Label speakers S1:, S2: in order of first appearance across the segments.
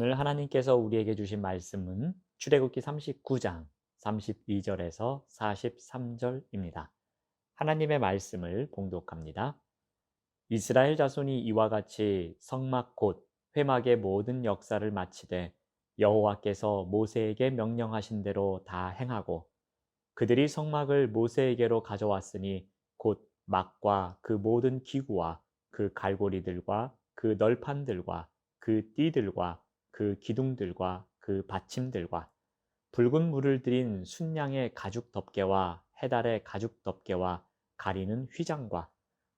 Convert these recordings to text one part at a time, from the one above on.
S1: 오늘 하나님께서 우리에게 주신 말씀은 출애굽기 39장 32절에서 43절입니다. 하나님의 말씀을 봉독합니다. 이스라엘 자손이 이와 같이 성막 곧 회막의 모든 역사를 마치되 여호와께서 모세에게 명령하신 대로 다 행하고 그들이 성막을 모세에게로 가져왔으니 곧 막과 그 모든 기구와 그 갈고리들과 그 널판들과 그 띠들과 그 기둥들과 그 받침들과 붉은 물을 들인 순양의 가죽 덮개와 해달의 가죽 덮개와 가리는 휘장과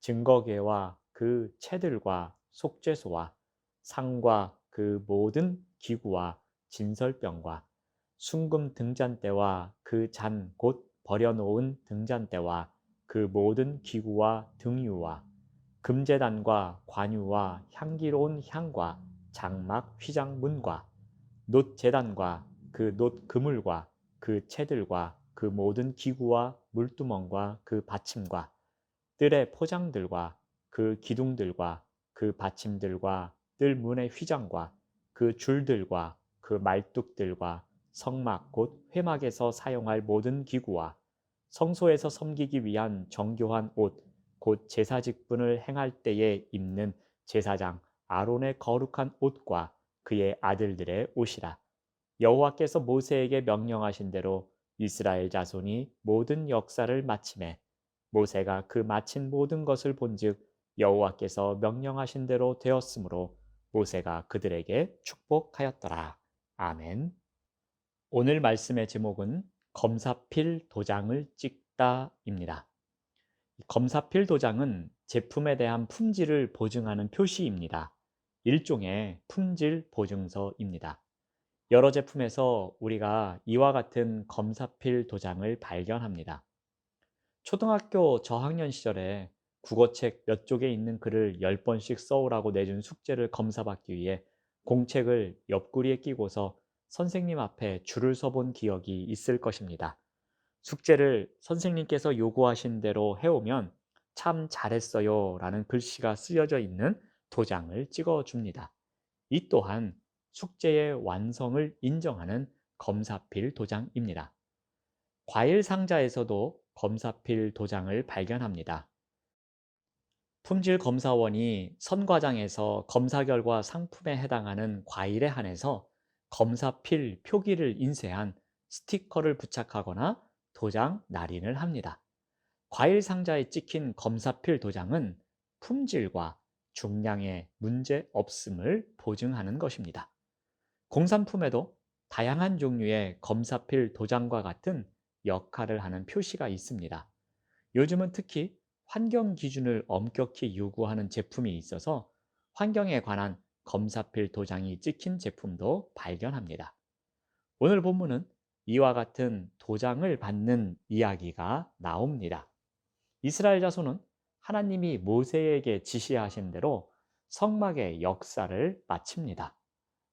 S1: 증거궤와 그 채들과 속죄소와 상과 그 모든 기구와 진설병과 순금 등잔대와 그 잔 곧 버려놓은 등잔대와 그 모든 기구와 등유와 금제단과 관유와 향기로운 향과 장막 휘장문과 놋제단과 그 놋 그물과 그 채들과 그 모든 기구와 물두멍과 그 받침과 뜰의 포장들과 그 기둥들과 그 받침들과 뜰 문의 휘장과 그 줄들과 그 말뚝들과 성막 곧 회막에서 사용할 모든 기구와 성소에서 섬기기 위한 정교한 옷 곧 제사 직분을 행할 때에 입는 제사장 아론의 거룩한 옷과 그의 아들들의 옷이라. 여호와께서 모세에게 명령하신 대로 이스라엘 자손이 모든 역사를 마치매 모세가 그 마친 모든 것을 본즉 여호와께서 명령하신 대로 되었으므로 모세가 그들에게 축복하였더라. 아멘. 오늘 말씀의 제목은 검사필 도장을 찍다입니다. 검사필 도장은 제품에 대한 품질을 보증하는 표시입니다. 일종의 품질 보증서입니다. 여러 제품에서 우리가 이와 같은 검사필 도장을 발견합니다. 초등학교 저학년 시절에 국어책 몇 쪽에 있는 글을 10번씩 써오라고 내준 숙제를 검사받기 위해 공책을 옆구리에 끼고서 선생님 앞에 줄을 서본 기억이 있을 것입니다. 숙제를 선생님께서 요구하신 대로 해오면 참 잘했어요 라는 글씨가 쓰여져 있는 도장을 찍어줍니다. 이 또한 숙제의 완성을 인정하는 검사필 도장입니다. 과일 상자에서도 검사필 도장을 발견합니다. 품질검사원이 선과장에서 검사 결과 상품에 해당하는 과일에 한해서 검사필 표기를 인쇄한 스티커를 부착하거나 도장 날인을 합니다. 과일 상자에 찍힌 검사필 도장은 품질과 중량의 문제 없음을 보증하는 것입니다. 공산품에도 다양한 종류의 검사필 도장과 같은 역할을 하는 표시가 있습니다. 요즘은 특히 환경 기준을 엄격히 요구하는 제품이 있어서 환경에 관한 검사필 도장이 찍힌 제품도 발견합니다. 오늘 본문은 이와 같은 도장을 받는 이야기가 나옵니다. 이스라엘 자손은 하나님이 모세에게 지시하신 대로 성막의 역사를 마칩니다.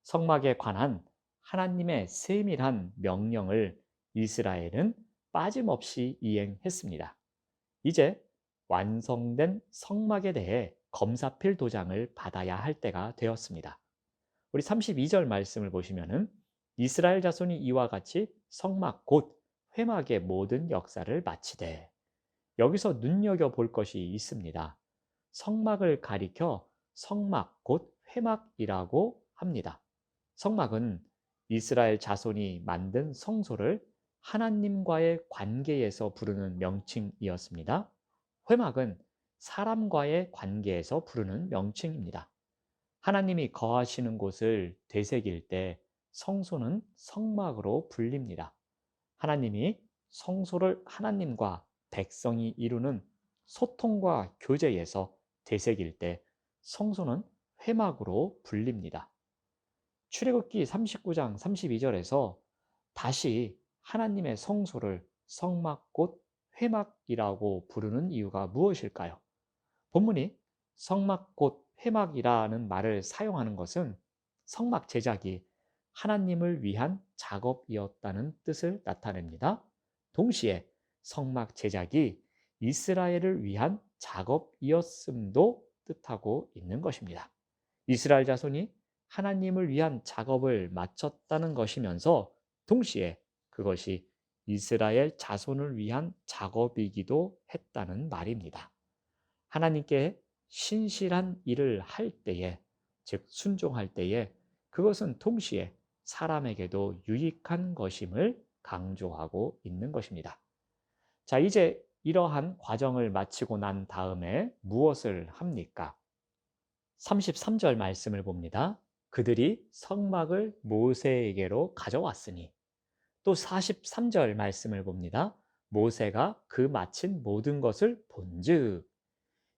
S1: 성막에 관한 하나님의 세밀한 명령을 이스라엘은 빠짐없이 이행했습니다. 이제 완성된 성막에 대해 검사필 도장을 받아야 할 때가 되었습니다. 우리 32절 말씀을 보시면은 이스라엘 자손이 이와 같이 성막 곧 회막의 모든 역사를 마치되, 여기서 눈여겨볼 것이 있습니다. 성막을 가리켜 성막 곧 회막이라고 합니다. 성막은 이스라엘 자손이 만든 성소를 하나님과의 관계에서 부르는 명칭이었습니다. 회막은 사람과의 관계에서 부르는 명칭입니다. 하나님이 거하시는 곳을 되새길 때 성소는 성막으로 불립니다. 하나님이 성소를 하나님과 백성이 이루는 소통과 교제에서 되새길 때 성소는 회막으로 불립니다. 출애굽기 39장 32절에서 다시 하나님의 성소를 성막 곧 회막이라고 부르는 이유가 무엇일까요? 본문이 성막 곧 회막이라는 말을 사용하는 것은 성막 제작이 하나님을 위한 작업이었다는 뜻을 나타냅니다. 동시에 성막 제작이 이스라엘을 위한 작업이었음도 뜻하고 있는 것입니다. 이스라엘 자손이 하나님을 위한 작업을 마쳤다는 것이면서 동시에 그것이 이스라엘 자손을 위한 작업이기도 했다는 말입니다. 하나님께 신실한 일을 할 때에, 즉 순종할 때에 그것은 동시에 사람에게도 유익한 것임을 강조하고 있는 것입니다. 자, 이제 이러한 과정을 마치고 난 다음에 무엇을 합니까? 33절 말씀을 봅니다. 그들이 성막을 모세에게로 가져왔으니, 또 43절 말씀을 봅니다. 모세가 그 마친 모든 것을 본즉,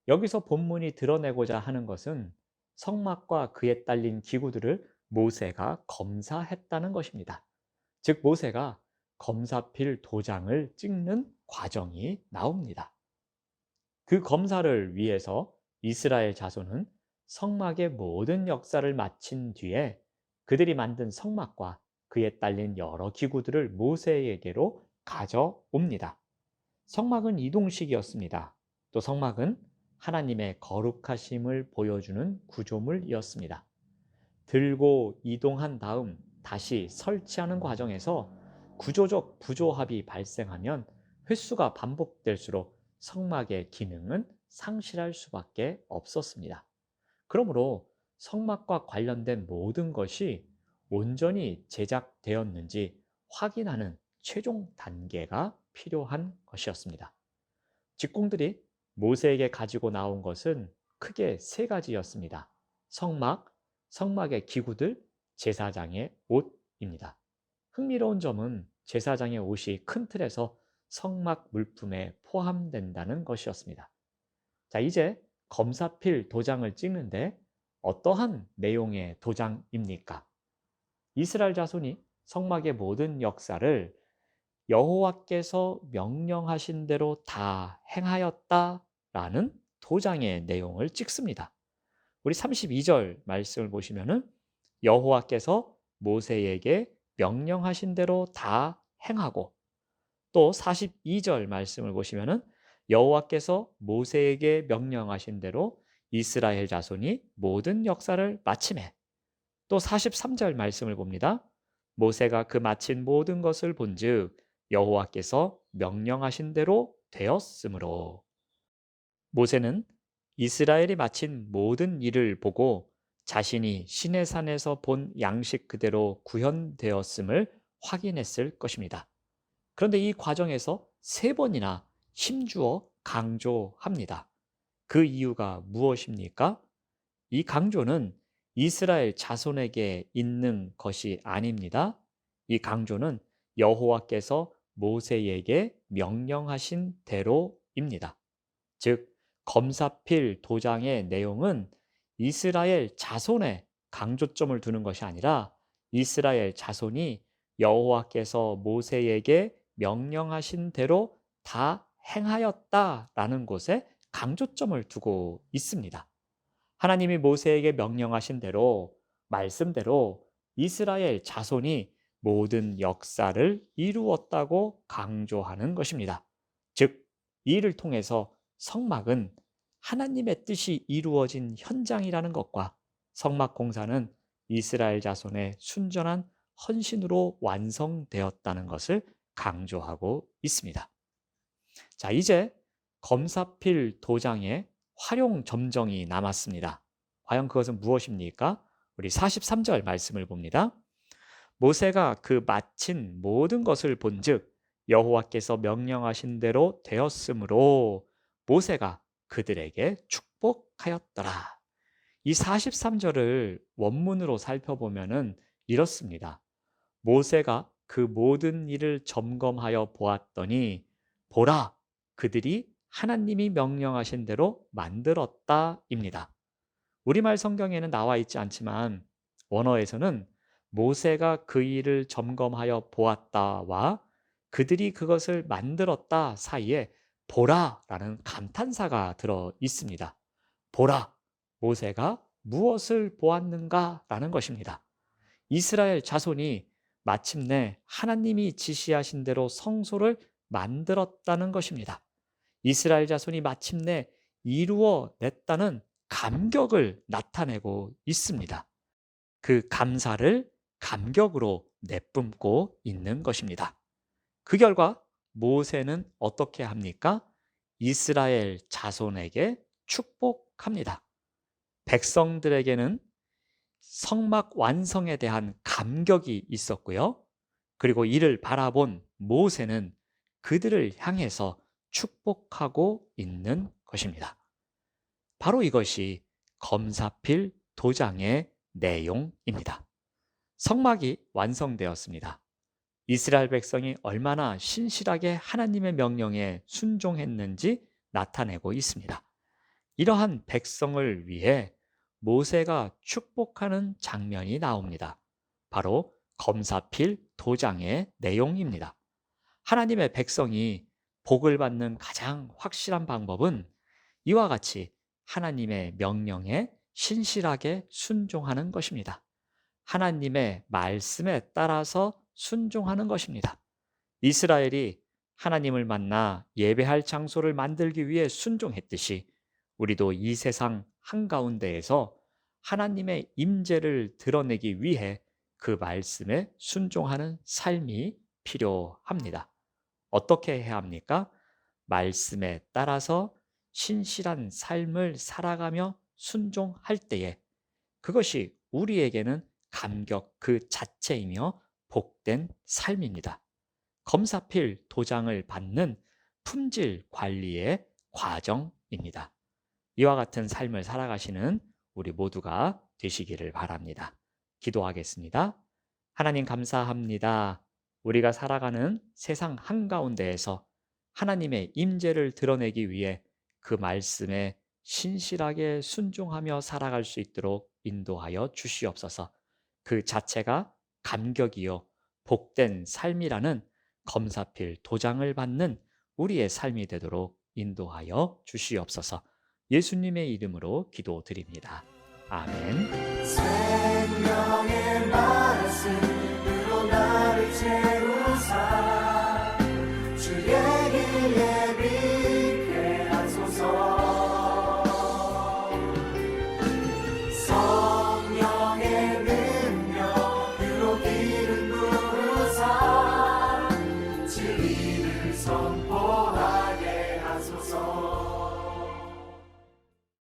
S1: 여기서 본문이 드러내고자 하는 것은 성막과 그에 딸린 기구들을 모세가 검사했다는 것입니다. 즉 모세가 검사필 도장을 찍는 과정이 나옵니다. 그 검사를 위해서 이스라엘 자손은 성막의 모든 역사를 마친 뒤에 그들이 만든 성막과 그에 딸린 여러 기구들을 모세에게로 가져옵니다. 성막은 이동식이었습니다. 또 성막은 하나님의 거룩하심을 보여주는 구조물이었습니다. 들고 이동한 다음 다시 설치하는 과정에서 구조적 부조합이 발생하면 횟수가 반복될수록 성막의 기능은 상실할 수밖에 없었습니다. 그러므로 성막과 관련된 모든 것이 온전히 제작되었는지 확인하는 최종 단계가 필요한 것이었습니다. 직공들이 모세에게 가지고 나온 것은 크게 세 가지였습니다. 성막, 성막의 기구들, 제사장의 옷입니다. 흥미로운 점은 제사장의 옷이 큰 틀에서 성막 물품에 포함된다는 것이었습니다. 자, 이제 검사필 도장을 찍는데 어떠한 내용의 도장입니까? 이스라엘 자손이 성막의 모든 역사를 여호와께서 명령하신 대로 다 행하였다라는 도장의 내용을 찍습니다. 우리 32절 말씀을 보시면은 여호와께서 모세에게 명령하신 대로 다 행하고, 또 42절 말씀을 보시면은 여호와께서 모세에게 명령하신 대로 이스라엘 자손이 모든 역사를 마치매, 또 43절 말씀을 봅니다. 모세가 그 마친 모든 것을 본즉 여호와께서 명령하신 대로 되었으므로, 모세는 이스라엘이 마친 모든 일을 보고 자신이 시내산에서 본 양식 그대로 구현되었음을 확인했을 것입니다. 그런데 이 과정에서 세 번이나 힘주어 강조합니다. 그 이유가 무엇입니까? 이 강조는 이스라엘 자손에게 있는 것이 아닙니다. 이 강조는 여호와께서 모세에게 명령하신 대로입니다. 즉, 검사필 도장의 내용은 이스라엘 자손에 강조점을 두는 것이 아니라 이스라엘 자손이 여호와께서 모세에게 명령하신 대로 다 행하였다라는 것에 강조점을 두고 있습니다. 하나님이 모세에게 명령하신 대로, 말씀대로 이스라엘 자손이 모든 역사를 이루었다고 강조하는 것입니다. 즉, 이 일을 통해서 성막은 하나님의 뜻이 이루어진 현장이라는 것과 성막 공사는 이스라엘 자손의 순전한 헌신으로 완성되었다는 것을 강조하고 있습니다. 자, 이제 검사필 도장의 활용 점정이 남았습니다. 과연 그것은 무엇입니까? 우리 43절 말씀을 봅니다. 모세가 그 마친 모든 것을 본즉 여호와께서 명령하신 대로 되었으므로 모세가 그들에게 축복하였더라. 이 43절을 원문으로 살펴보면은 이렇습니다. 모세가 그 모든 일을 점검하여 보았더니 보라, 그들이 하나님이 명령하신 대로 만들었다입니다. 우리말 성경에는 나와 있지 않지만 원어에서는 모세가 그 일을 점검하여 보았다와 그들이 그것을 만들었다 사이에 보라라는 감탄사가 들어 있습니다. 보라, 모세가 무엇을 보았는가라는 것입니다. 이스라엘 자손이 마침내 하나님이 지시하신 대로 성소를 만들었다는 것입니다. 이스라엘 자손이 마침내 이루어냈다는 감격을 나타내고 있습니다. 그 감사를 감격으로 내뿜고 있는 것입니다. 그 결과 모세는 어떻게 합니까? 이스라엘 자손에게 축복합니다. 백성들에게는 성막 완성에 대한 감격이 있었고요. 그리고 이를 바라본 모세는 그들을 향해서 축복하고 있는 것입니다. 바로 이것이 검사필 도장의 내용입니다. 성막이 완성되었습니다. 이스라엘 백성이 얼마나 신실하게 하나님의 명령에 순종했는지 나타내고 있습니다. 이러한 백성을 위해 모세가 축복하는 장면이 나옵니다. 바로 검사필 도장의 내용입니다. 하나님의 백성이 복을 받는 가장 확실한 방법은 이와 같이 하나님의 명령에 신실하게 순종하는 것입니다. 하나님의 말씀에 따라서 순종하는 것입니다. 이스라엘이 하나님을 만나 예배할 장소를 만들기 위해 순종했듯이 우리도 이 세상 한가운데에서 하나님의 임재를 드러내기 위해 그 말씀에 순종하는 삶이 필요합니다. 어떻게 해야 합니까? 말씀에 따라서 신실한 삶을 살아가며 순종할 때에 그것이 우리에게는 감격 그 자체이며 복된 삶입니다. 검사필 도장을 받는 품질 관리의 과정입니다. 이와 같은 삶을 살아가시는 우리 모두가 되시기를 바랍니다. 기도하겠습니다. 하나님 감사합니다. 우리가 살아가는 세상 한가운데에서 하나님의 임재를 드러내기 위해 그 말씀에 신실하게 순종하며 살아갈 수 있도록 인도하여 주시옵소서. 그 자체가 감격이요 복된 삶이라는 검사필 도장을 받는 우리의 삶이 되도록 인도하여 주시옵소서. 예수님의 이름으로 기도드립니다. 아멘.